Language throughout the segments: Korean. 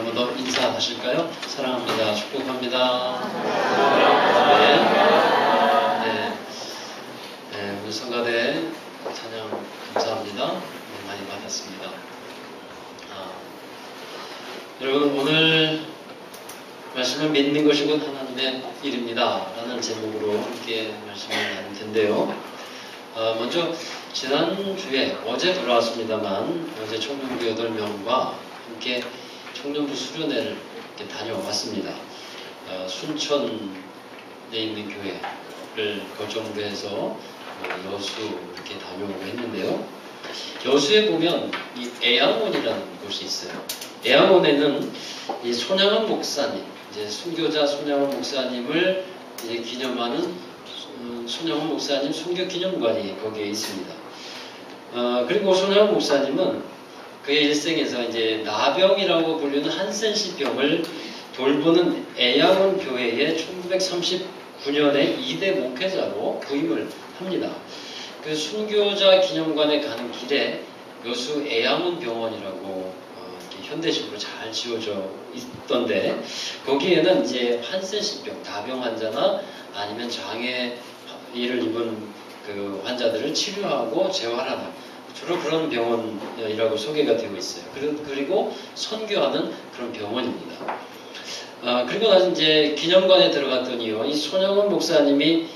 한 번 더 인사하실까요? 사랑합니다. 축복합니다. 우리 성가대 찬양 감사합니다. 많이 받았습니다. 여러분, 오늘 말씀을 믿는 것이 곧 하나님의 일입니다 라는 제목으로 함께 말씀을 나눌 텐데요. 먼저 지난주에 어제 돌아왔습니다만 어제 청년부 8명과 함께 청년부 수련회를 이렇게 다녀왔습니다. 순천에 있는 교회를 거점으로 해서 여수 이렇게 다녀오고 했는데요. 여수에 보면 이 애양원이라는 곳이 있어요. 애양원에는 이 손양원 목사님, 이제 순교자 손양원 목사님을 이제 기념하는 손양원 목사님 순교 기념관이 거기에 있습니다. 그리고 손양원 목사님은 그의 일생에서 이제 나병이라고 불리는 한센시 병을 돌보는 애양원 교회의 1939년에 2대 목회자로 부임을 합니다. 그 순교자 기념관에 가는 길에 여수 애양원 병원이라고 현대식으로 잘 지어져 있던데, 거기에는 이제 한센시병, 다병 환자나 아니면 장애를 입은 그 환자들을 치료하고 재활하는 주로 그런 병원이라고 소개가 되고 있어요. 그리고 선교하는 그런 병원입니다. 그리고 나서 이제 기념관에 들어갔더니요, 이 손양원 목사님이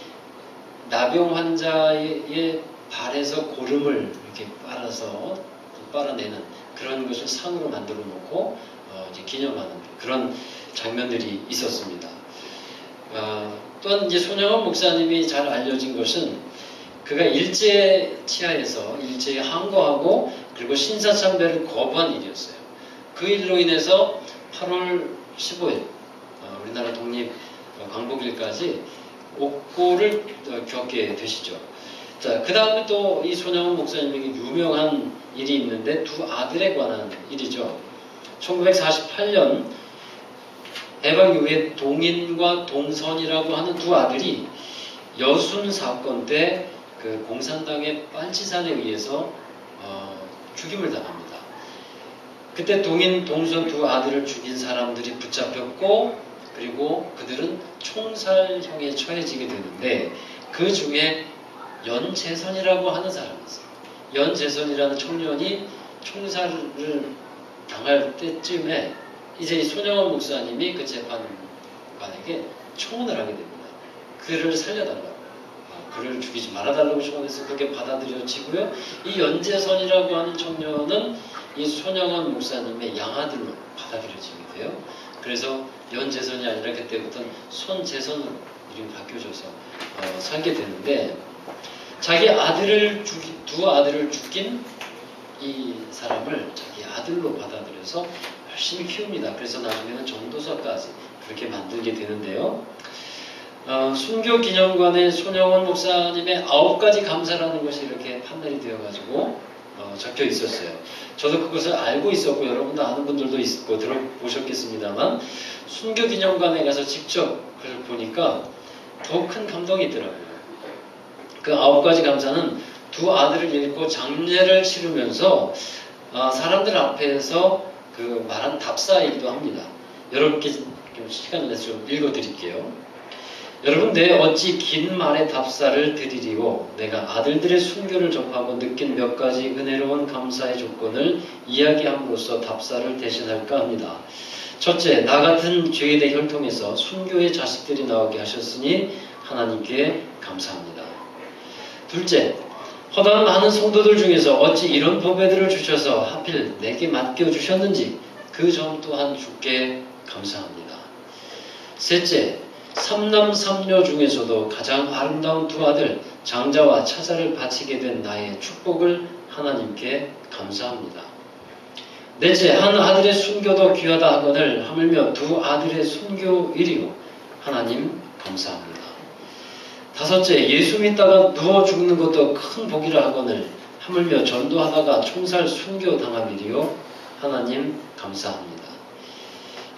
나병 환자의 발에서 고름을 이렇게 빨아내는 그런 것을 상으로 만들어 놓고 이제 기념하는 그런 장면들이 있었습니다. 또한 이제 손양원 목사님이 잘 알려진 것은 그가 일제 치하에서 일제에 항거하고 그리고 신사참배를 거부한 일이었어요. 그 일로 인해서 8월 15일 우리나라 독립 광복일까지 옥고를 겪게 되시죠. 자, 그 다음에 또 이 손양원 목사님에게 유명한 일이 있는데 두 아들에 관한 일이죠. 1948년 해방 이후에 동인과 동선이라고 하는 두 아들이 여순 사건 때 그 공산당의 빨치산에 의해서 죽임을 당합니다. 그때 동인, 동선 두 아들을 죽인 사람들이 붙잡혔고, 그리고 그들은 총살형에 처해지게 되는데, 그 중에 연재선이라고 하는 사람이 있어요. 연재선이라는 청년이 총살을 당할 때쯤에 이제 이 손양원 목사님이 그 재판관에게 청혼을 하게 됩니다. 그를 살려달라고, 그를 죽이지 말아달라고 청혼해서 그게 받아들여지고요. 이 연재선이라고 하는 청년은 이 손양원 목사님의 양아들로 받아들여지게 돼요. 그래서 연재선이 아니라 그때부터는 손재선으로 이름이 바뀌어져서 살게 되는데, 자기 두 아들을 죽인 이 사람을 자기 아들로 받아들여서 열심히 키웁니다. 그래서 나중에는 전도사까지 그렇게 만들게 되는데요. 순교 기념관에 손양원 목사님의 9가지 감사라는 것이 이렇게 판넬이 되어가지고 적혀 있었어요. 저도 그것을 알고 있었고, 여러분도 아는 분들도 있고 들어보셨겠습니다만, 순교 기념관에 가서 직접 그걸 보니까 더 큰 감동이 있더라고요. 그 9가지 감사는 두 아들을 잃고 장례를 치르면서 사람들 앞에서 그 말한 답사이기도 합니다. 여러분께 좀 시간을 내서 좀 읽어드릴게요. 여러분, 내 어찌 긴 말의 답사를 드리리오. 내가 아들들의 순교를 접하고 느낀 몇 가지 은혜로운 감사의 조건을 이야기함으로써 답사를 대신할까 합니다. 첫째, 나 같은 죄인의 혈통에서 순교의 자식들이 나오게 하셨으니 하나님께 감사합니다. 둘째, 허다한 많은 성도들 중에서 어찌 이런 보배들을 주셔서 하필 내게 맡겨주셨는지 그 점 또한 주께 감사합니다. 셋째, 삼남삼녀 중에서도 가장 아름다운 두 아들 장자와 차자를 바치게 된 나의 축복을 하나님께 감사합니다. 넷째, 한 아들의 순교도 귀하다 하거늘 하물며 두 아들의 순교일이요 하나님 감사합니다. 다섯째, 예수 믿다가 누워 죽는 것도 큰 복이라 하거늘 하물며 전도하다가 총살 순교 당함이리요 하나님 감사합니다.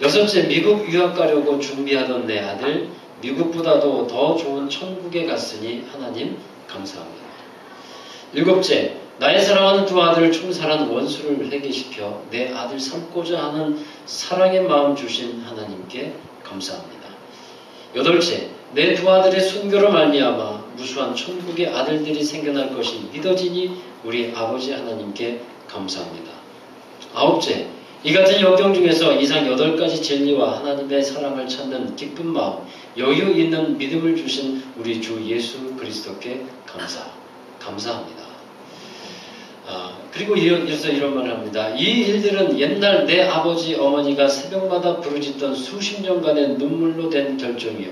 여섯째, 미국 유학 가려고 준비하던 내 아들 미국보다도 더 좋은 천국에 갔으니 하나님 감사합니다. 일곱째, 나의 사랑하는 두 아들을 충살한 원수를 회개시켜 내 아들 삼고자 하는 사랑의 마음 주신 하나님께 감사합니다. 여덟째, 내 두 아들의 순교로 말미암아 무수한 천국의 아들들이 생겨날 것이 믿어지니 우리 아버지 하나님께 감사합니다. 아홉째, 이 같은 역경 중에서 이상 8가지 진리와 하나님의 사랑을 찾는 기쁜 마음, 여유 있는 믿음을 주신 우리 주 예수 그리스도께 감사합니다. 그리고 이어서 이런 말을 합니다. 이 일들은 옛날 내 아버지 어머니가 새벽마다 부르짖던 수십 년간의 눈물로 된 결정이요.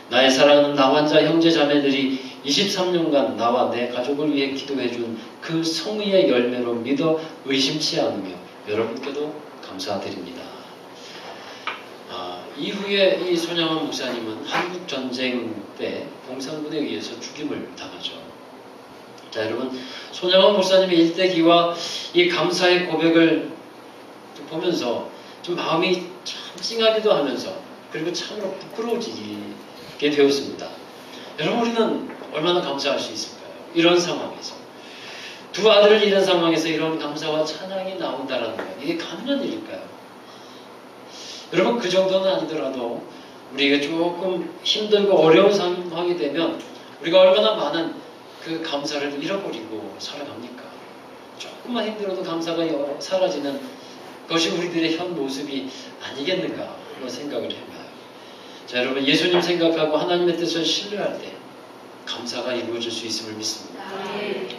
나의 사랑하는 나 환자 형제 자매들이 23년간 나와 내 가족을 위해 기도해준 그 성의의 열매로 믿어 의심치 않으며 여러분께도 감사드립니다. 이후에 이 손양원 목사님은 한국전쟁 때 공산군에 의해서 죽임을 당하죠. 자, 여러분, 손양원 목사님의 일대기와 이 감사의 고백을 보면서 좀 마음이 참 찡하기도 하면서 그리고 참으로 부끄러워지게 되었습니다. 여러분, 우리는 얼마나 감사할 수 있을까요? 이런 상황에서. 두 아들을 잃은 상황에서 이런 감사와 찬양이 나온다는 것, 이게 가능한 일일까요? 여러분, 그 정도는 아니더라도 우리가 조금 힘들고 어려운 상황이 되면 우리가 얼마나 많은 그 감사를 잃어버리고 살아갑니까? 조금만 힘들어도 감사가 사라지는 것이 우리들의 현 모습이 아니겠는가 그런 생각을 해봐요. 자, 여러분, 예수님 생각하고 하나님의 뜻을 신뢰할 때 감사가 이루어질 수 있음을 믿습니다.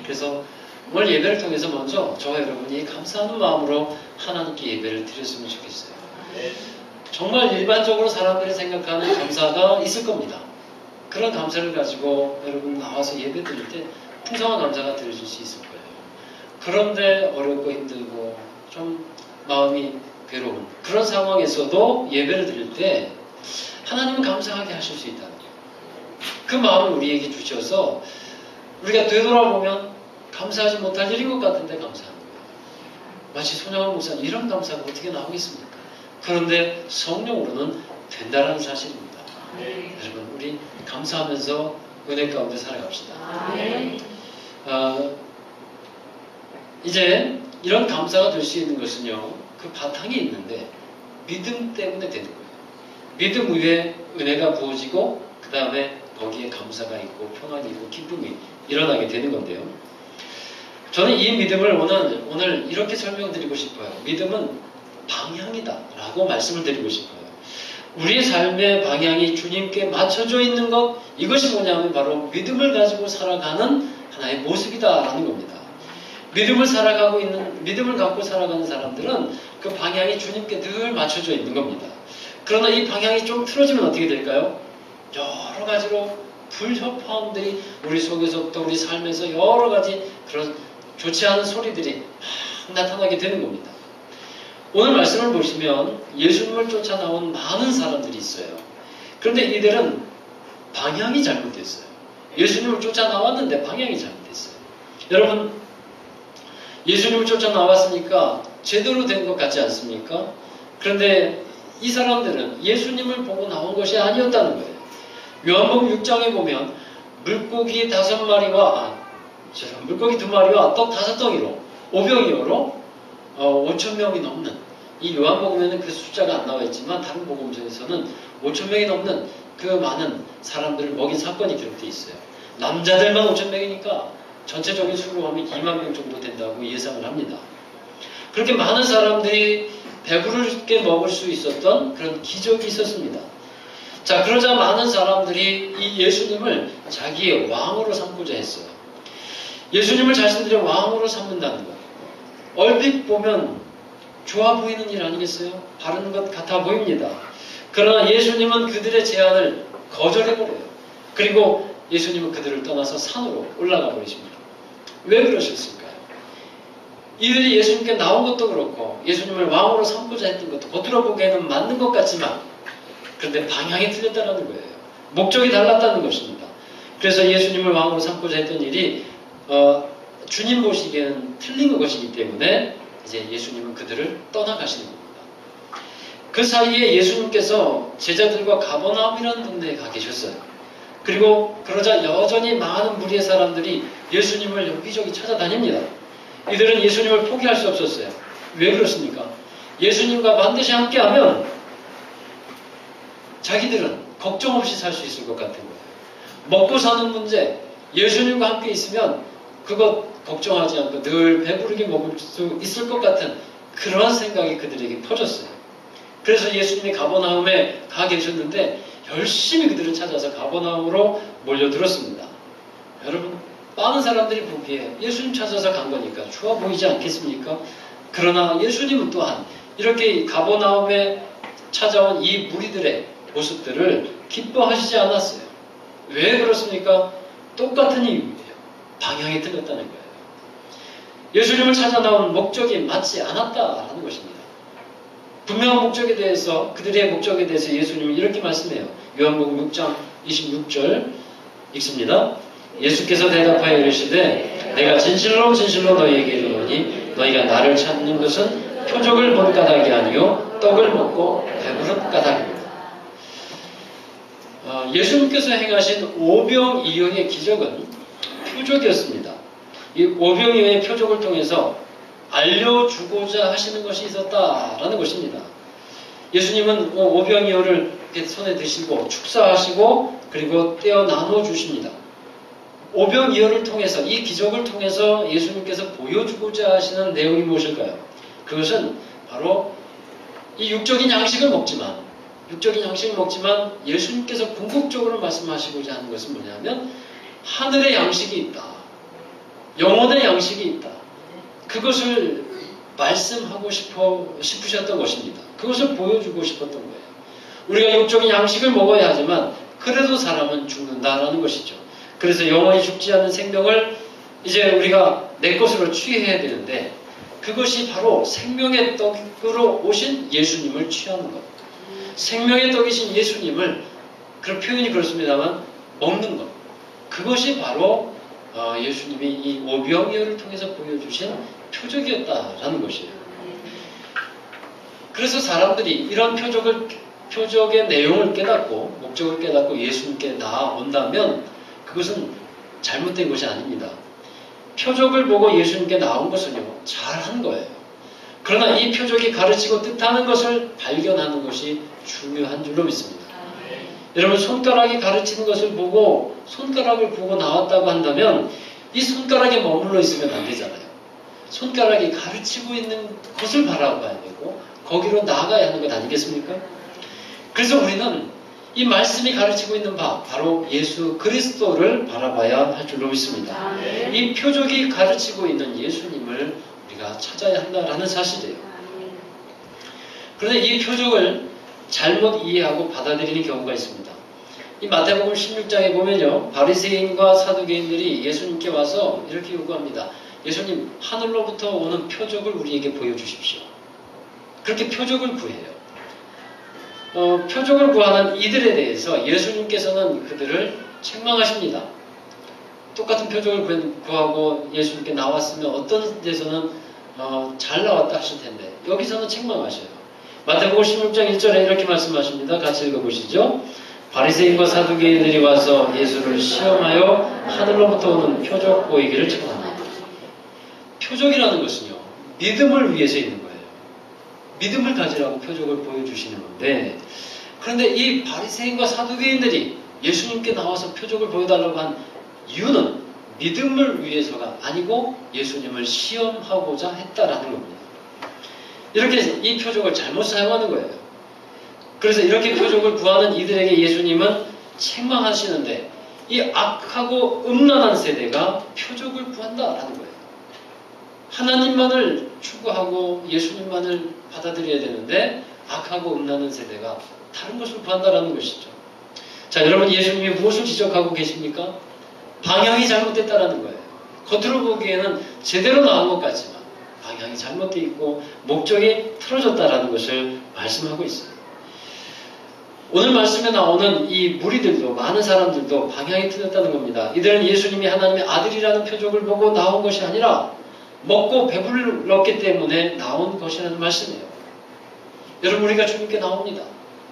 그래서 오늘 예배를 통해서 먼저 저와 여러분이 감사하는 마음으로 하나님께 예배를 드렸으면 좋겠어요. 정말 일반적으로 사람들이 생각하는 감사가 있을 겁니다. 그런 감사를 가지고 여러분 나와서 예배 드릴 때 풍성한 감사가 드려질 수 있을 거예요. 그런데 어렵고 힘들고 좀 마음이 괴로운 그런 상황에서도 예배를 드릴 때 하나님은 감사하게 하실 수 있다는 거예요. 그 마음을 우리에게 주셔서 우리가 되돌아보면 감사하지 못할 일인 것 같은데 감사하는 거예요. 마치 손양원 목사님 이런 감사가 어떻게 나오겠습니까? 그런데 성령으로는 된다는 사실입니다. 여러분, 우리 감사하면서 은혜 가운데 살아갑시다. 이제 이런 감사가 될 수 있는 것은요, 그 바탕이 있는데 믿음 때문에 되는 거예요. 믿음 위에 은혜가 부어지고 그 다음에 거기에 감사가 있고 평안이 있고 기쁨이 일어나게 되는 건데요. 저는 이 믿음을 오늘 이렇게 설명드리고 싶어요. 믿음은 방향이다 라고 말씀을 드리고 싶어요. 우리의 삶의 방향이 주님께 맞춰져 있는 것, 이것이 뭐냐면 바로 믿음을 가지고 살아가는 하나의 모습이다라는 겁니다. 믿음을 갖고 살아가는 사람들은 그 방향이 주님께 늘 맞춰져 있는 겁니다. 그러나 이 방향이 좀 틀어지면 어떻게 될까요? 여러 가지로 불협화음들이 우리 속에서부터 우리 삶에서 여러 가지 그런 좋지 않은 소리들이 막 나타나게 되는 겁니다. 오늘 말씀을 보시면 예수님을 쫓아 나온 많은 사람들이 있어요. 그런데 이들은 방향이 잘못됐어요. 예수님을 쫓아 나왔는데 방향이 잘못됐어요. 여러분, 예수님을 쫓아 나왔으니까 제대로 된 것 같지 않습니까? 그런데 이 사람들은 예수님을 보고 나온 것이 아니었다는 거예요. 요한복음 6장에 보면 물고기 5마리와 물고기 2마리와 떡 5덩이로 오병이어로 5,000명이 넘는, 이 요한복음에는 그 숫자가 안 나와 있지만 다른 복음서에서는 5,000명이 넘는 그 많은 사람들을 먹인 사건이 기록되어 있어요. 남자들만 5,000명이니까 전체적인 수로 하면 2만 명 정도 된다고 예상을 합니다. 그렇게 많은 사람들이 배부르게 먹을 수 있었던 그런 기적이 있었습니다. 자, 그러자 많은 사람들이 이 예수님을 자기의 왕으로 삼고자 했어요. 예수님을 자신들의 왕으로 삼는다는 것, 얼핏 보면 좋아 보이는 일 아니겠어요? 바른 것 같아 보입니다. 그러나 예수님은 그들의 제안을 거절해버려요. 그리고 예수님은 그들을 떠나서 산으로 올라가 버리십니다. 왜 그러셨을까요? 이들이 예수님께 나온 것도 그렇고 예수님을 왕으로 삼고자 했던 것도 겉으로 보기에는 맞는 것 같지만 그런데 방향이 틀렸다는 거예요. 목적이 달랐다는 것입니다. 그래서 예수님을 왕으로 삼고자 했던 일이 주님 보시기에는 틀린 것이기 때문에 이제 예수님은 그들을 떠나가시는 겁니다. 그 사이에 예수님께서 제자들과 가버나움이라는 동네에 가 계셨어요. 그리고 그러자 여전히 많은 무리의 사람들이 예수님을 여기저기 찾아다닙니다. 이들은 예수님을 포기할 수 없었어요. 왜 그렇습니까? 예수님과 반드시 함께하면 자기들은 걱정 없이 살 수 있을 것 같은 거예요. 먹고 사는 문제, 예수님과 함께 있으면 그것 걱정하지 않고 늘 배부르게 먹을 수 있을 것 같은 그런 생각이 그들에게 퍼졌어요. 그래서 예수님이 가버나움에 가 계셨는데 열심히 그들을 찾아서 가버나움으로 몰려들었습니다. 여러분, 많은 사람들이 보기에 예수님 찾아서 간 거니까 좋아 보이지 않겠습니까? 그러나 예수님은 또한 이렇게 가버나움에 찾아온 이 무리들의 모습들을 기뻐하시지 않았어요. 왜 그렇습니까? 똑같은 이유예요. 방향이 틀렸다는 거예요. 예수님을 찾아 나온 목적이 맞지 않았다라는 것입니다. 분명한 목적에 대해서, 그들의 목적에 대해서 예수님은 이렇게 말씀해요. 요한복음 6장 26절 읽습니다. 예수께서 대답하여 이르시되 내가 진실로 진실로 너희에게 이르노니 너희가 나를 찾는 것은 표적을 본 까닭이 아니요 떡을 먹고 배부른 까닭입니다. 예수님께서 행하신 오병이어의 기적은 표적이었습니다. 이 오병이어의 표적을 통해서 알려주고자 하시는 것이 있었다라는 것입니다. 예수님은 오병이어를 손에 드시고 축사하시고 그리고 떼어 나눠 주십니다. 오병이어를 통해서, 이 기적을 통해서 예수님께서 보여주고자 하시는 내용이 무엇일까요? 그것은 바로 이 육적인 양식을 먹지만 예수님께서 궁극적으로 말씀하시고자 하는 것은 뭐냐면 하늘의 양식이 있다. 영혼의 양식이 있다. 그것을 말씀하고 싶으셨던 것입니다. 그것을 보여주고 싶었던 거예요. 우리가 육적인 양식을 먹어야 하지만 그래도 사람은 죽는다라는 것이죠. 그래서 영원히 죽지 않는 생명을 이제 우리가 내 것으로 취해야 되는데 그것이 바로 생명의 떡으로 오신 예수님을 취하는 것. 생명의 떡이신 예수님을, 그런 표현이 그렇습니다만 먹는 것. 그것이 바로 예수님이 이 오병이어를 통해서 보여주신 표적이었다라는 것이에요. 그래서 사람들이 이런 표적의 내용을 깨닫고 목적을 깨닫고 예수님께 나아온다면 그것은 잘못된 것이 아닙니다. 표적을 보고 예수님께 나온 것은요, 잘한 거예요. 그러나 이 표적이 가르치고 뜻하는 것을 발견하는 것이 중요한 줄로 믿습니다. 여러분, 손가락이 가르치는 것을 보고 손가락을 보고 나왔다고 한다면 이 손가락에 머물러 있으면 안 되잖아요. 손가락이 가르치고 있는 것을 바라봐야 되고 거기로 나아가야 하는 것 아니겠습니까? 그래서 우리는 이 말씀이 가르치고 있는 바, 바로 예수 그리스도를 바라봐야 할 줄로 믿습니다. 이 표적이 가르치고 있는 예수님을 우리가 찾아야 한다라는 사실이에요. 그런데 이 표적을 잘못 이해하고 받아들이는 경우가 있습니다. 이 마태복음 16장에 보면요, 바리새인과 사두개인들이 예수님께 와서 이렇게 요구합니다. 예수님, 하늘로부터 오는 표적을 우리에게 보여주십시오. 그렇게 표적을 구해요. 표적을 구하는 이들에 대해서 예수님께서는 그들을 책망하십니다. 똑같은 표적을 구하고 예수님께 나왔으면 어떤 데서는 잘 나왔다 하실 텐데 여기서는 책망하셔요. 마태복음 16장 1절에 이렇게 말씀하십니다. 같이 읽어보시죠. 바리새인과 사두개인들이 와서 예수를 시험하여 하늘로부터 오는 표적 보이기를 청합니다. 표적이라는 것은요, 믿음을 위해서 있는 거예요. 믿음을 가지라고 표적을 보여주시는 건데, 그런데 이 바리새인과 사두개인들이 예수님께 나와서 표적을 보여달라고 한 이유는 믿음을 위해서가 아니고 예수님을 시험하고자 했다라는 겁니다. 이렇게 이 표적을 잘못 사용하는 거예요. 그래서 이렇게 표적을 구하는 이들에게 예수님은 책망하시는데 이 악하고 음란한 세대가 표적을 구한다라는 거예요. 하나님만을 추구하고 예수님만을 받아들여야 되는데 악하고 음란한 세대가 다른 것을 구한다라는 것이죠. 자, 여러분, 예수님이 무엇을 지적하고 계십니까? 방향이 잘못됐다라는 거예요. 겉으로 보기에는 제대로 나온 것 같지만 방향이 잘못되어 있고 목적이 틀어졌다라는 것을 말씀하고 있어요. 오늘 말씀에 나오는 이 무리들도, 많은 사람들도 방향이 틀렸다는 겁니다. 이들은 예수님이 하나님의 아들이라는 표적을 보고 나온 것이 아니라 먹고 배불렀기 때문에 나온 것이라는 말씀이에요. 여러분, 우리가 주님께 나옵니다.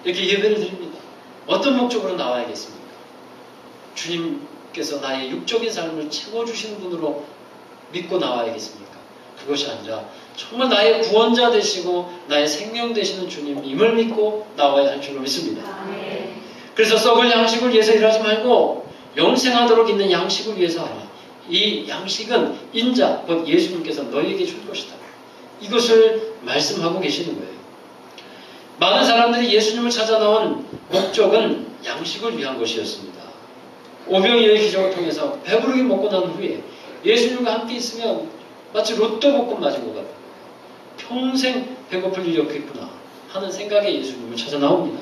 이렇게 예배를 드립니다. 어떤 목적으로 나와야겠습니까? 주님께서 나의 육적인 삶을 채워주시는 분으로 믿고 나와야겠습니까? 그것이 아니라 정말 나의 구원자 되시고 나의 생명 되시는 주님임을 믿고 나와야 할 줄로 믿습니다. 그래서 썩을 양식을 위해서 일하지 말고 영생하도록 있는 양식을 위해서 하라. 이 양식은 인자, 곧 예수님께서 너희에게 줄 것이다. 이것을 말씀하고 계시는 거예요. 많은 사람들이 예수님을 찾아 나온 목적은 양식을 위한 것이었습니다. 오병이어의 기적을 통해서 배부르게 먹고 난 후에 예수님과 함께 있으면 마치 로또 복권 맞은 것 같아요. 평생 배고플 일이 없겠구나 하는 생각에 예수님을 찾아 나옵니다.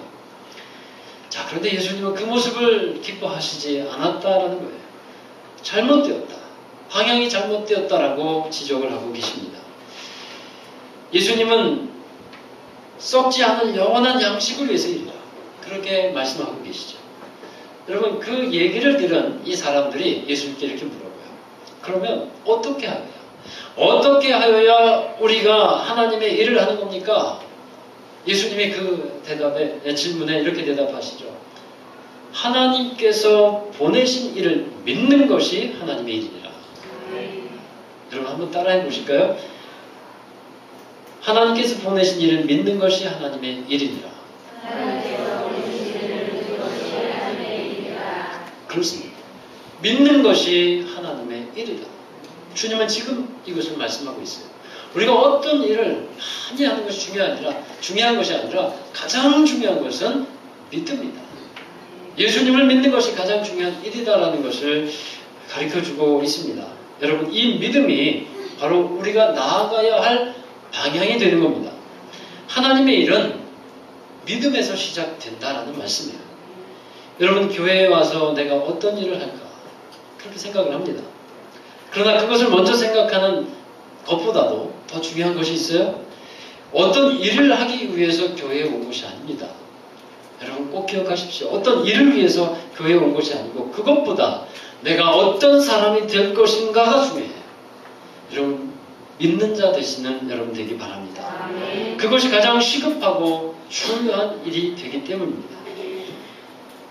자, 그런데 예수님은 그 모습을 기뻐하시지 않았다라는 거예요. 잘못되었다. 방향이 잘못되었다라고 지적을 하고 계십니다. 예수님은 썩지 않을 영원한 양식을 위해서 일이라 그렇게 말씀하고 계시죠. 여러분, 그 얘기를 들은 이 사람들이 예수님께 이렇게 물어봐요. 그러면 어떻게 하여야? 어떻게 하여야 우리가 하나님의 일을 하는 겁니까? 예수님이 그 질문에 이렇게 대답하시죠. 하나님께서 보내신 일을 믿는 것이 하나님의 일이니라. 여러분 한번 따라해 보실까요? 하나님께서 보내신 일을 믿는 것이 하나님의 일이니라. 그렇습니다. 믿는 것이 하나님의 일이다. 주님은 지금 이것을 말씀하고 있어요. 우리가 어떤 일을 많이 하는 것이 중요한 것이 아니라 가장 중요한 것은 믿음이다. 예수님을 믿는 것이 가장 중요한 일이다라는 것을 가르쳐주고 있습니다. 여러분, 이 믿음이 바로 우리가 나아가야 할 방향이 되는 겁니다. 하나님의 일은 믿음에서 시작된다라는 말씀이에요. 여러분, 교회에 와서 내가 어떤 일을 할까? 그렇게 생각을 합니다. 그러나 그것을 먼저 생각하는 것보다도 더 중요한 것이 있어요. 어떤 일을 하기 위해서 교회에 온 것이 아닙니다. 여러분 꼭 기억하십시오. 어떤 일을 위해서 교회에 온 것이 아니고 그것보다 내가 어떤 사람이 될 것인가가 중요해요. 여러분 믿는 자 되시는 여러분 되기 바랍니다. 그것이 가장 시급하고 중요한 일이 되기 때문입니다.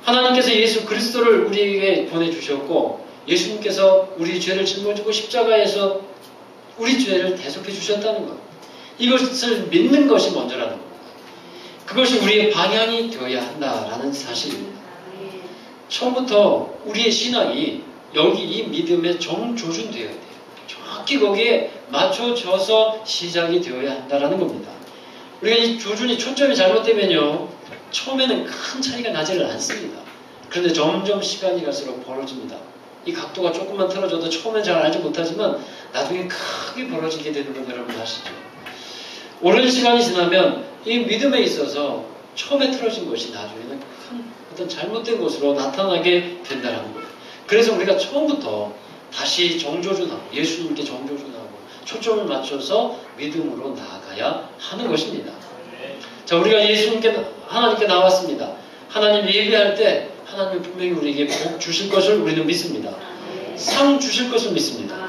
하나님께서 예수 그리스도를 우리에게 보내주셨고 예수님께서 우리 죄를 짊어지고 십자가에서 우리 죄를 대속해 주셨다는 것. 이것을 믿는 것이 먼저라는 겁니다. 그것이 우리의 방향이 되어야 한다라는 사실입니다. 처음부터 우리의 신앙이 여기 이 믿음에 정조준되어야 돼요. 정확히 거기에 맞춰져서 시작이 되어야 한다라는 겁니다. 우리가 이 조준이 초점이 잘못되면요. 처음에는 큰 차이가 나지를 않습니다. 그런데 점점 시간이 갈수록 벌어집니다. 이 각도가 조금만 틀어져도 처음엔 잘 알지 못하지만 나중에 크게 벌어지게 되는 건 여러분 아시죠? 오랜 시간이 지나면 이 믿음에 있어서 처음에 틀어진 것이 나중에는 큰 어떤 잘못된 것으로 나타나게 된다는 거예요. 그래서 우리가 처음부터 다시 정조준하고 예수님께 정조준하고 초점을 맞춰서 믿음으로 나아가야 하는 것입니다. 자, 우리가 하나님께 나왔습니다. 하나님 예배할 때 하나님 분명히 우리에게 복 주실 것을 우리는 믿습니다. 상 주실 것을 믿습니다.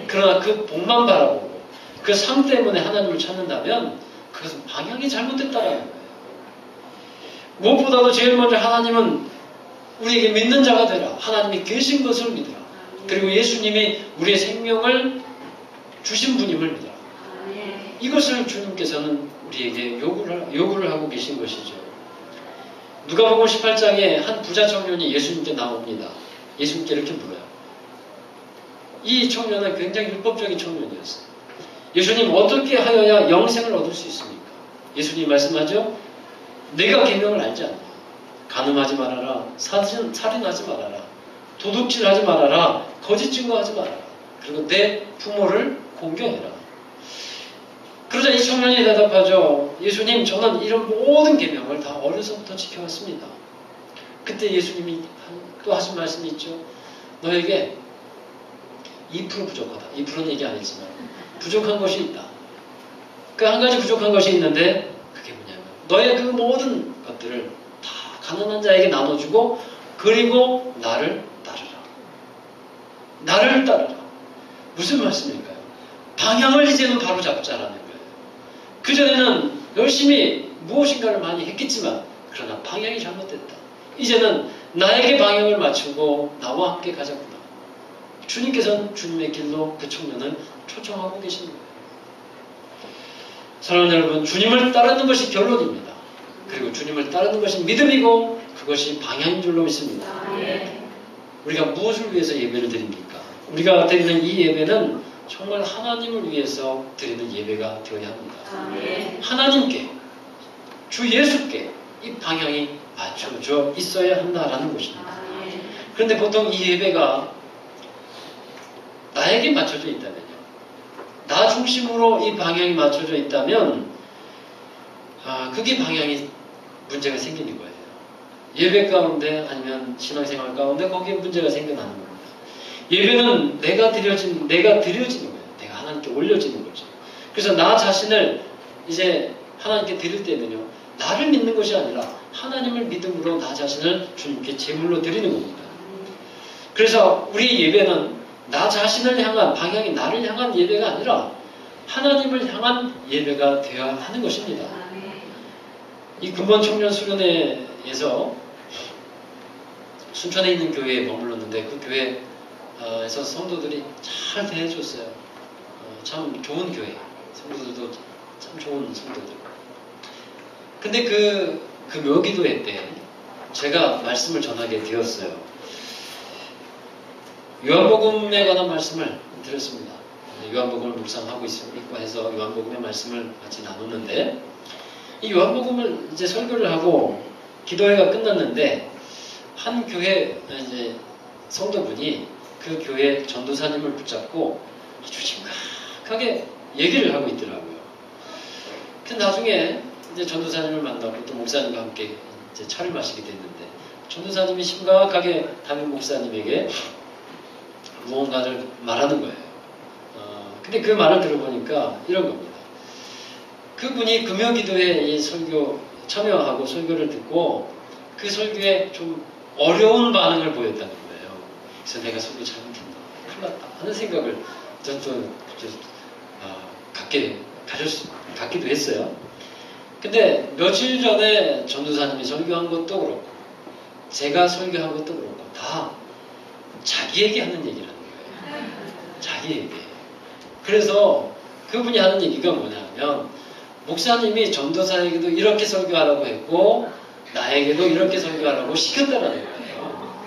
그러나 그 복만 바라보고 그 상 때문에 하나님을 찾는다면 그것은 방향이 잘못됐다는 거예요. 무엇보다도 제일 먼저 하나님은 우리에게 믿는 자가 되라. 하나님이 계신 것을 믿으라. 그리고 예수님이 우리의 생명을 주신 분임을 믿으라. 이것을 주님께서는 우리에게 요구를 하고 계신 것이죠. 누가복음 18장에 한 부자 청년이 예수님께 나옵니다. 예수님께 이렇게 물어요. 이 청년은 굉장히 율법적인 청년이었어요. 예수님 어떻게 하여야 영생을 얻을 수 있습니까? 예수님 말씀하죠. 내가 계명을 알지 않냐. 간음하지 말아라. 살인하지 말아라. 도둑질하지 말아라. 거짓 증거하지 말아라. 그리고 내 부모를 공경해라. 그러자 이 청년이 대답하죠. 예수님, 저는 이런 모든 계명을 다 어려서부터 지켜왔습니다. 그때 예수님이 또 하신 말씀이 있죠. 너에게 2% 부족하다. 2%는 얘기 안 했지만 부족한 것이 있다. 그 한 가지 부족한 것이 있는데 그게 뭐냐면 너의 그 모든 것들을 다 가난한 자에게 나눠주고 그리고 나를 따르라. 나를 따르라. 무슨 말씀일까요? 방향을 이제는 바로 잡자라는 거예요. 그전에는 열심히 무엇인가를 많이 했겠지만 그러나 방향이 잘못됐다. 이제는 나에게 방향을 맞추고 나와 함께 가자꾸나. 주님께서는 주님의 길로 그 청년을 초청하고 계신 거예요. 사랑하는 여러분, 주님을 따르는 것이 결론입니다. 그리고 주님을 따르는 것이 믿음이고 그것이 방향인 줄로 믿습니다. 우리가 무엇을 위해서 예배를 드립니까? 우리가 드리는 이 예배는 정말 하나님을 위해서 드리는 예배가 되어야 합니다. 하나님께, 주 예수께 이 방향이 맞춰져 있어야 한다라는 것입니다. 그런데 보통 이 예배가 나에게 맞춰져 있다면요, 나 중심으로 이 방향이 맞춰져 있다면 그게 방향이 문제가 생기는 거예요. 예배 가운데 아니면 신앙생활 가운데 거기에 문제가 생겨나는 겁니다. 예배는 내가 드려지는 거예요. 내가 하나님께 올려지는 거죠. 그래서 나 자신을 이제 하나님께 드릴 때는요, 나를 믿는 것이 아니라 하나님을 믿음으로 나 자신을 주님께 제물로 드리는 겁니다. 그래서 우리 예배는 나 자신을 향한 방향이 나를 향한 예배가 아니라 하나님을 향한 예배가 되어야 하는 것입니다. 이 근본 청년 수련회에서 순천에 있는 교회에 머물렀는데 그 교회에서 성도들이 잘 대해줬어요. 참 좋은 교회, 성도들도 참 좋은 성도들. 근데 그 묘기도회 때 제가 말씀을 전하게 되었어요. 요한복음에 관한 말씀을 드렸습니다. 요한복음을 묵상하고 있고 해서 요한복음의 말씀을 같이 나눴는데, 이 요한복음을 이제 설교를 하고 기도회가 끝났는데 한 교회 이제 성도분이 그 교회 전도사님을 붙잡고 아주 심각하게 얘기를 하고 있더라고요. 그 나중에 이제 전도사님을 만나고 또 목사님과 함께 이제 차를 마시게 됐는데, 전도사님이 심각하게 담임 목사님에게 무언가를 말하는 거예요. 근데 그 말을 들어보니까 이런 겁니다. 그분이 금요기도에 이 설교 참여하고 설교를 듣고 그 설교에 좀 어려운 반응을 보였다는 거예요. 그래서 내가 설교 잘못했나, 큰일 났다 하는 생각을 갖기도 했어요. 근데 며칠 전에 전도사님이 설교한 것도 그렇고 제가 설교한 것도 그렇고 다 자기에게 하는 얘기라는 거예요. 자기에게. 그래서 그분이 하는 얘기가 뭐냐면, 목사님이 전도사에게도 이렇게 설교하라고 했고 나에게도 이렇게 설교하라고 시켰다라는 거예요.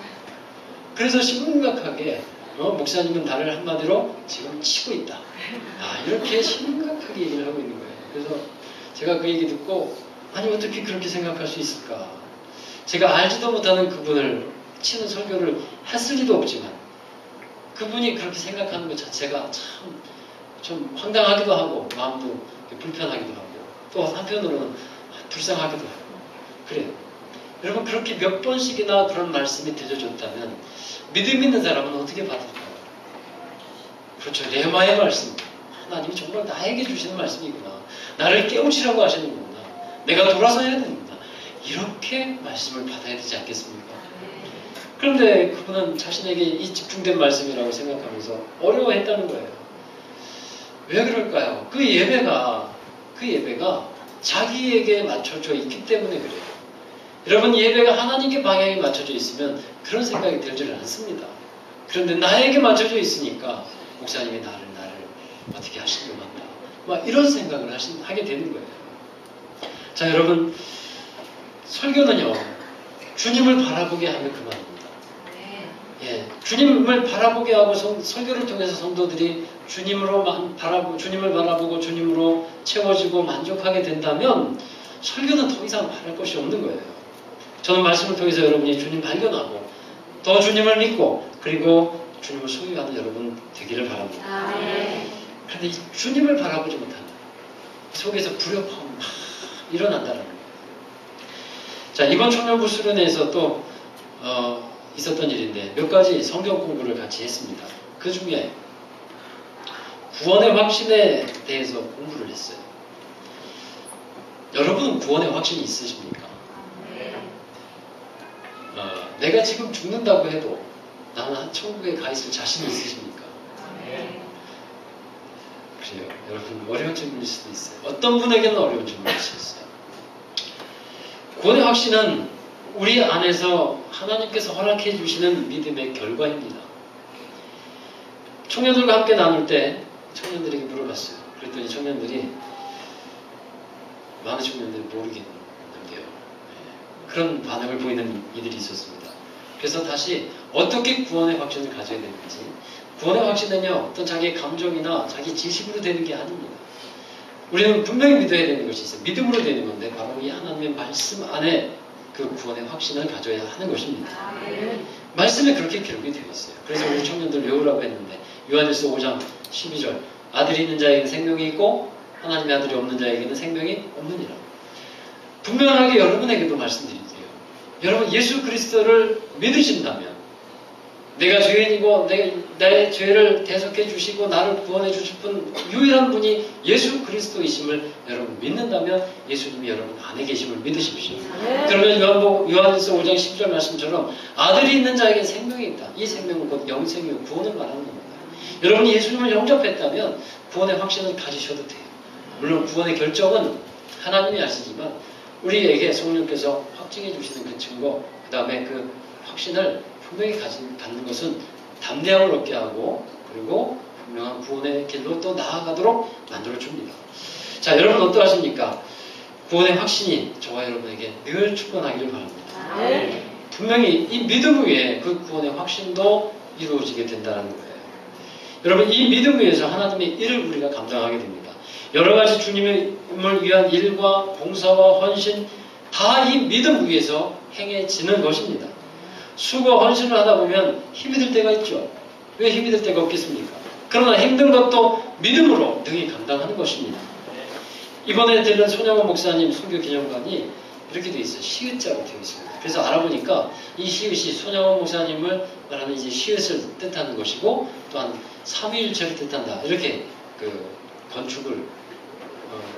그래서 심각하게 목사님은 나를 한마디로 지금 치고 있다, 이렇게 심각하게 얘기를 하고 있는 거예요. 그래서 제가 그 얘기 듣고, 아니 어떻게 그렇게 생각할 수 있을까. 제가 알지도 못하는 그분을 치는 설교를 했을 리도 없지만 그분이 그렇게 생각하는 것 자체가 참 좀 황당하기도 하고 마음도 불편하기도 하고 또 한편으로는 불쌍하기도 하고 그래요. 여러분, 그렇게 몇 번씩이나 그런 말씀이 들려줬다면 믿음 있는 사람은 어떻게 받을까요? 그렇죠. 레마의 말씀. 하나님이 정말 나에게 주시는 말씀이구나. 나를 깨우치라고 하시는구나. 내가 돌아서야 됩니다. 이렇게 말씀을 받아야 되지 않겠습니까? 그런데 그분은 자신에게 이 집중된 말씀이라고 생각하면서 어려워했다는 거예요. 왜 그럴까요? 그 예배가 자기에게 맞춰져 있기 때문에 그래요. 여러분, 예배가 하나님께 방향이 맞춰져 있으면 그런 생각이 들지를 않습니다. 그런데 나에게 맞춰져 있으니까 목사님이 나를 어떻게 하시려고 한다, 막 이런 생각을 하게 되는 거예요. 자, 여러분, 설교는요, 주님을 바라보게 하면 그만입니다. 주님을 바라보게 하고 설교를 통해서 성도들이 주님을 바라보고 주님으로 채워지고 만족하게 된다면 설교는 더 이상 바랄 것이 없는 거예요. 저는 말씀을 통해서 여러분이 주님 발견하고 더 주님을 믿고 그리고 주님을 소유하는 여러분 되기를 바랍니다. 그런데 이 주님을 바라보지 못하는 속에서 불협화음이 막 일어난다는 거예요. 자, 이번 청년부 수련회에서 또 있었던 일인데 몇 가지 성경 공부를 같이 했습니다. 그 중에 구원의 확신에 대해서 공부를 했어요. 여러분, 구원의 확신이 있으십니까? 내가 지금 죽는다고 해도 나는 천국에 가 있을 자신이 있으십니까? 그래요. 여러분, 어려운 질문일 수도 있어요. 어떤 분에게는 어려운 질문일 수 있어요. 구원의 확신은 우리 안에서 하나님께서 허락해 주시는 믿음의 결과입니다. 청년들과 함께 나눌 때 청년들에게 물어봤어요. 그랬더니 청년들이 많은 청년들이 모르겠는데요. 그런 반응을 보이는 이들이 있었습니다. 그래서 다시 어떻게 구원의 확신을 가져야 되는지, 구원의 확신은요, 어떤 자기의 감정이나 자기 지식으로 되는 게 아닙니다. 우리는 분명히 믿어야 되는 것이 있어요. 믿음으로 되는 건데 바로 이 하나님의 말씀 안에 그 구원의 확신을 가져야 하는 것입니다. 말씀에 그렇게 기록이 되어 있어요. 그래서 우리 청년들 외우라고 했는데 요한일서 5장 12절 아들이 있는 자에게는 생명이 있고 하나님의 아들이 없는 자에게는 생명이 없느니라. 분명하게 여러분에게도 말씀드릴게요. 여러분 예수 그리스도를 믿으신다면 내가 죄인이고 내 죄를 대속해 주시고 나를 구원해 주실 분 유일한 분이 예수 그리스도이심을 여러분 믿는다면 예수님이 여러분 안에 계심을 믿으십시오. 그러면 요한일서 5장 10절 말씀처럼 아들이 있는 자에게 생명이 있다. 이 생명은 곧 영생이요 구원을 말하는 겁니다. 여러분이 예수님을 영접했다면 구원의 확신을 가지셔도 돼요. 물론 구원의 결정은 하나님이 하시지만 우리에게 성령께서 확증해 주시는 그 증거 그 다음에 그 확신을 분명히 갖는 것은 담대함을 얻게 하고 그리고 분명한 구원의 길로 또 나아가도록 만들어줍니다. 자, 여러분 어떠하십니까? 구원의 확신이 저와 여러분에게 늘 충만하기를 바랍니다. 분명히 이 믿음 위에 그 구원의 확신도 이루어지게 된다는 거예요. 여러분 이 믿음 위에서 하나님의 일을 우리가 감당하게 됩니다. 여러 가지 주님을 위한 일과 봉사와 헌신 다 이 믿음 위에서 행해지는 것입니다. 수고 헌신을 하다 보면 힘이 들 때가 있죠. 왜 힘이 들 때가 없겠습니까? 그러나 힘든 것도 믿음으로 능히 감당하는 것입니다. 이번에 들은 손영원 목사님 순교 기념관이 이렇게 되어 있어요. 시읒자로 되어 있습니다. 그래서 알아보니까 이 시읒이 손영원 목사님을 말하는 이제 시읒을 뜻하는 것이고 또한 삼위일체를 뜻한다. 이렇게 그 건축을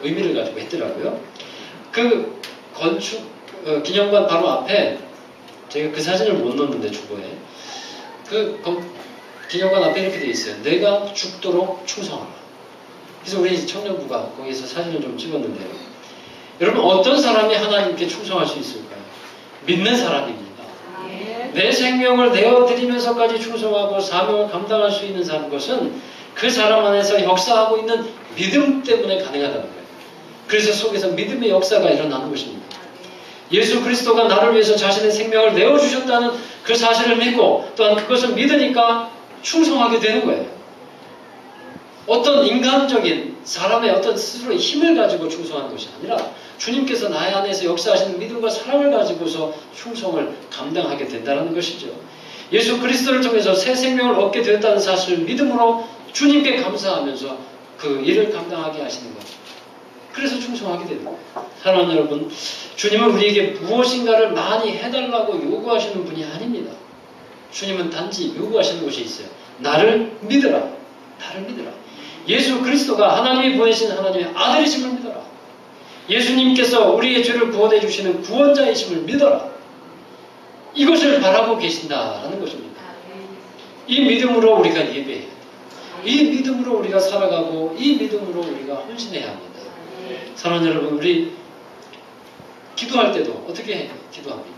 의미를 가지고 했더라고요. 그 건축 기념관 바로 앞에 제가 그 사진을 못 넣었는데 주보에 그 기념관 앞에 이렇게 되어 있어요. 내가 죽도록 충성하라. 그래서 우리 청년부가 거기서 사진을 좀 찍었는데요. 여러분 어떤 사람이 하나님께 충성할 수 있을까요? 믿는 사람입니다. 내 생명을 내어드리면서까지 충성하고 사명을 감당할 수 있는 것은 그 사람 안에서 역사하고 있는 믿음 때문에 가능하다는 거예요. 그래서 속에서 믿음의 역사가 일어나는 것입니다. 예수 그리스도가 나를 위해서 자신의 생명을 내어주셨다는 그 사실을 믿고 또한 그것을 믿으니까 충성하게 되는 거예요. 어떤 인간적인 사람의 어떤 스스로의 힘을 가지고 충성하는 것이 아니라 주님께서 나의 안에서 역사하시는 믿음과 사랑을 가지고서 충성을 감당하게 된다는 것이죠. 예수 그리스도를 통해서 새 생명을 얻게 되었다는 사실을 믿음으로 주님께 감사하면서 그 일을 감당하게 하시는 것. 그래서 충성하게 되는 거예요. 사랑하는 여러분, 주님은 우리에게 무엇인가를 많이 해달라고 요구하시는 분이 아닙니다. 주님은 단지 요구하시는 것이 있어요. 나를 믿어라. 나를 믿어라. 예수 그리스도가 하나님이 보내신 하나님의 아들이심을 믿어라. 예수님께서 우리의 죄를 구원해 주시는 구원자이심을 믿어라. 이것을 바라고 계신다라는 것입니다. 이 믿음으로 우리가 예배해야 돼요. 이 믿음으로 우리가 살아가고 이 믿음으로 우리가 헌신해야 합니다. 사랑하는 여러분, 우리 기도할 때도 어떻게 기도합니까?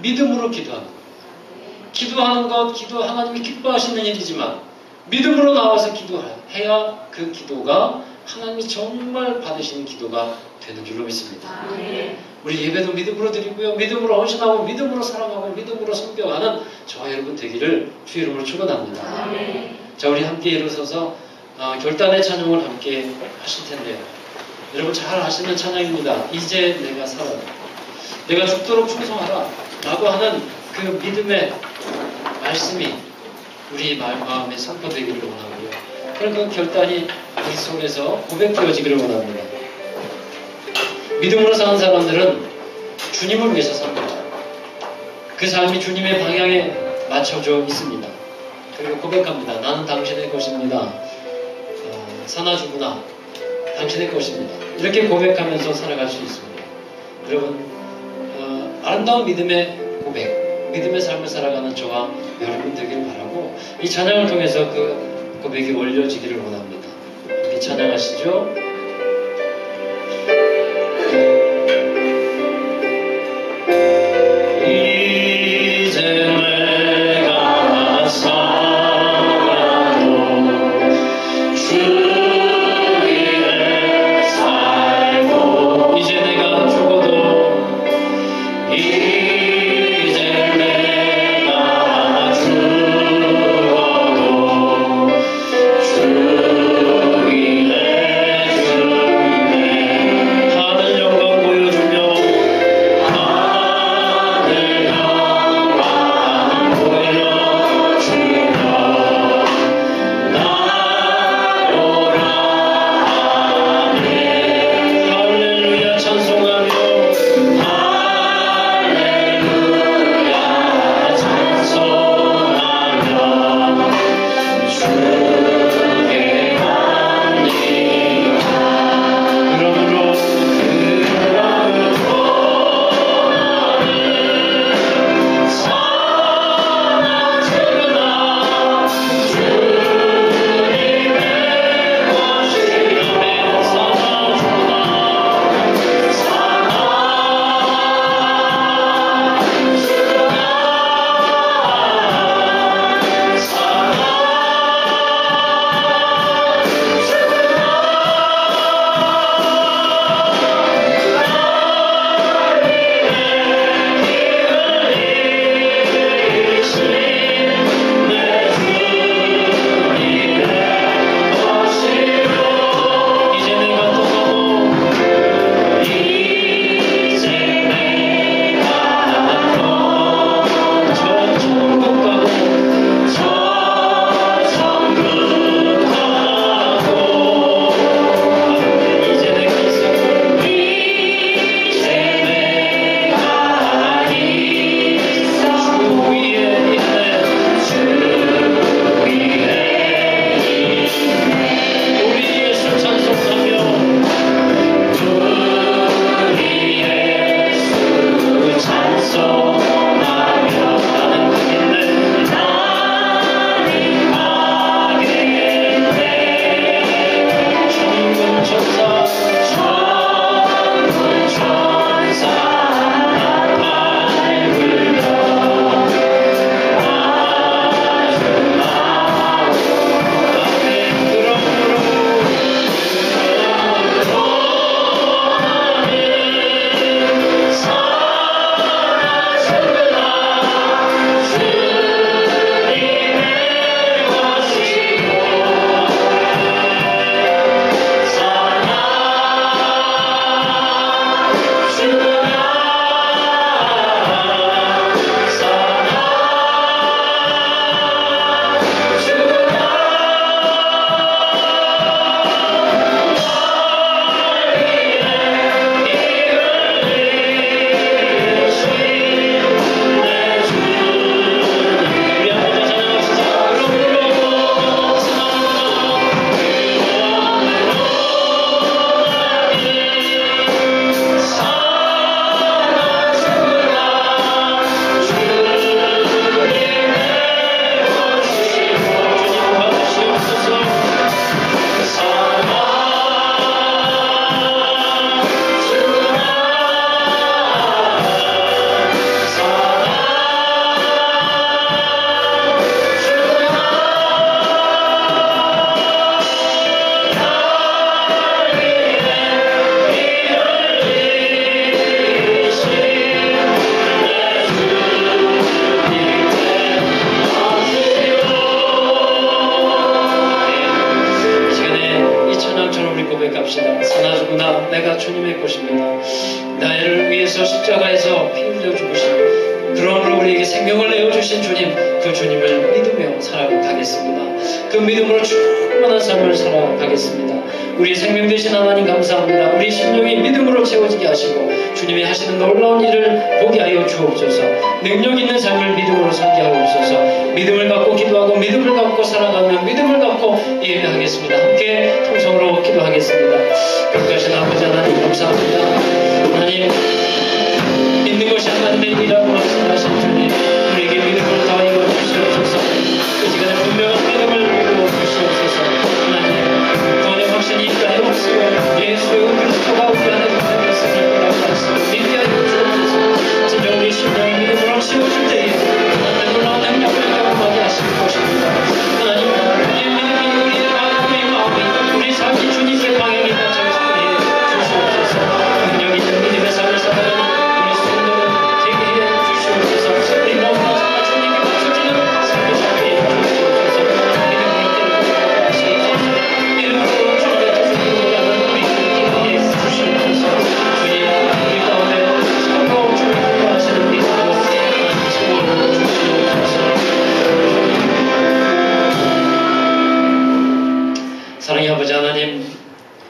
믿음으로 기도하는 겁니다. 기도하는 것, 하나님이 기뻐하시는 일이지만 믿음으로 나와서 기도해야 그 기도가 하나님이 정말 받으시는 기도가 되는 줄로 믿습니다. 우리 예배도 믿음으로 드리고요. 믿음으로 헌신하고 믿음으로 사랑하고 믿음으로 섬겨가는 저와 여러분 되기를 주의 이름으로 축원합니다. 자, 우리 함께 일어서서 결단의 찬양을 함께 하실 텐데요. 여러분 잘 아시는 찬양입니다. 이제 내가 살아라. 내가 죽도록 충성하라. 라고 하는 그 믿음의 말씀이 우리 마음에 선포되기를 원하고요. 그런 그 결단이 우리 속에서 고백되어지기를 원합니다. 믿음으로 사는 사람들은 주님을 위해서 삽니다. 그 삶이 주님의 방향에 맞춰져 있습니다. 그리고 고백합니다. 나는 당신의 것입니다. 사나주구나. 당신의 것입니다. 이렇게 고백하면서 살아갈 수 있습니다. 여러분, 아름다운 믿음의 고백, 믿음의 삶을 살아가는 저와 여러분 되기를 바라고 이 찬양을 통해서 그 고백이 올려지기를 원합니다. 이렇게 찬양하시죠. 주 위에 살고 십자가에서 피 흘려 죽으신 그러므로 우리에게 생명을 내어주신 주님, 그 주님을 믿으며 살아가겠습니다. 그 믿음으로 충만한 삶을 살아가겠습니다. 우리의 생명 되신 하나님 감사합니다. 우리 심령이 믿음으로 채워지게 하시고 주님이 하시는 놀라운 일을 보게 하여 주옵소서. 능력 있는 삶을 믿음으로 살게 하옵소서. 믿음을 갖고 기도하고 믿음을 갖고 살아가며 믿음을 갖고 예배하겠습니다. 함께 통성으로 기도하겠습니다. 거룩하신 아버지 하나님 감사합니다. 하나님, 믿는 것이 하나님의 일이라고 말씀하신 주님, 우리에게 믿음을 더하여 주시옵소서. 그 시간에 분명한 믿음을 이루어 주시옵소서. 하나님, 구원의 확신이 있다에 없으며 예수 그리스도가 우리 안에 거하였으니 그라고 말씀 믿게 하여 주옵소서. 진정 우리 심령의 믿음으로 채워줄 때에 하나님의 놀라운 능력을 경험하게 하실 것입니다. 하나님, 우리의 믿음이 우리의 마음이 우리 삶이 주님께 방향이 닫혀 주시옵소서. 능력 있는 믿음의 삶을 살아가는 우리 성도를 되게 해 주시옵소서. 우리 너무나 정말 주님께 맞춰지는 삶을 살게 해 주시옵소서. 믿음으로 주님의 뜻을 이루어가는 우리 되게 해 주시옵소서. 주님, 우리 가운데 참으로 주님 기뻐하시는 믿음으로 채워 주시옵소서. 사랑의 아버지 하나님,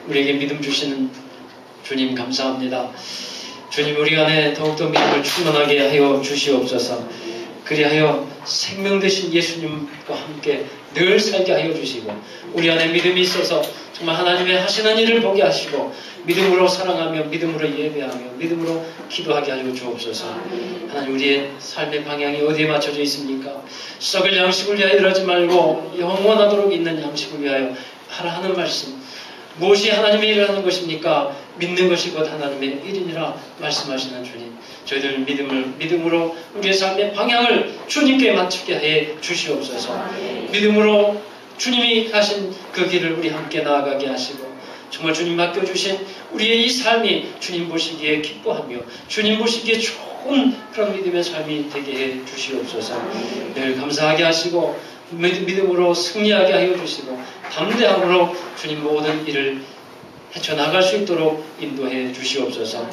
우리에게 믿음 주시는 주님 감사합니다. 주님, 우리 안에 더욱더 믿음을 충만하게 하여 주시옵소서. 그리하여 생명 되신 예수님과 함께 늘 살게 하여 주시고 우리 안에 믿음이 있어서 정말 하나님의 하시는 일을 보게 하시고 믿음으로 사랑하며 믿음으로 예배하며 믿음으로 기도하게 하여 주옵소서. 하나님, 우리의 삶의 방향이 어디에 맞춰져 있습니까? 썩을 양식을 위하여 이러지 말고 영원하도록 있는 양식을 위하여 하라 하는 말씀, 무엇이 하나님의 일을 하는 것입니까? 믿는 것이 곧 하나님의 일이니라 말씀하시는 주님, 저희들 믿음으로 우리의 삶의 방향을 주님께 맞추게 해 주시옵소서. 믿음으로 주님이 가신 그 길을 우리 함께 나아가게 하시고 정말 주님 맡겨주신 우리의 이 삶이 주님 보시기에 기뻐하며 주님 보시기에 좋은 그런 믿음의 삶이 되게 해 주시옵소서. 늘 감사하게 하시고 믿음으로 승리하게 하여 주시고 담대함으로 주님 모든 일을 헤쳐나갈 수 있도록 인도해 주시옵소서.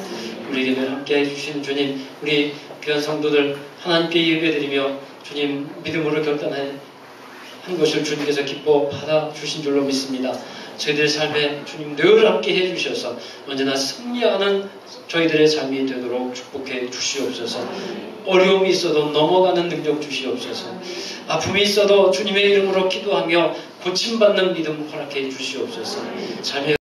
우리에게 늘 함께 해주신 주님, 우리 귀한 성도들 하나님께 예배드리며 주님 믿음으로 결단한 것을 주님께서 기뻐 받아주신 줄로 믿습니다. 저희들의 삶에 주님 늘 함께 해주셔서 언제나 승리하는 저희들의 삶이 되도록 축복해 주시옵소서. 어려움이 있어도 넘어가는 능력 주시옵소서. 아픔이 있어도 주님의 이름으로 기도하며 고침받는 믿음 허락해 주시옵소서. 삶의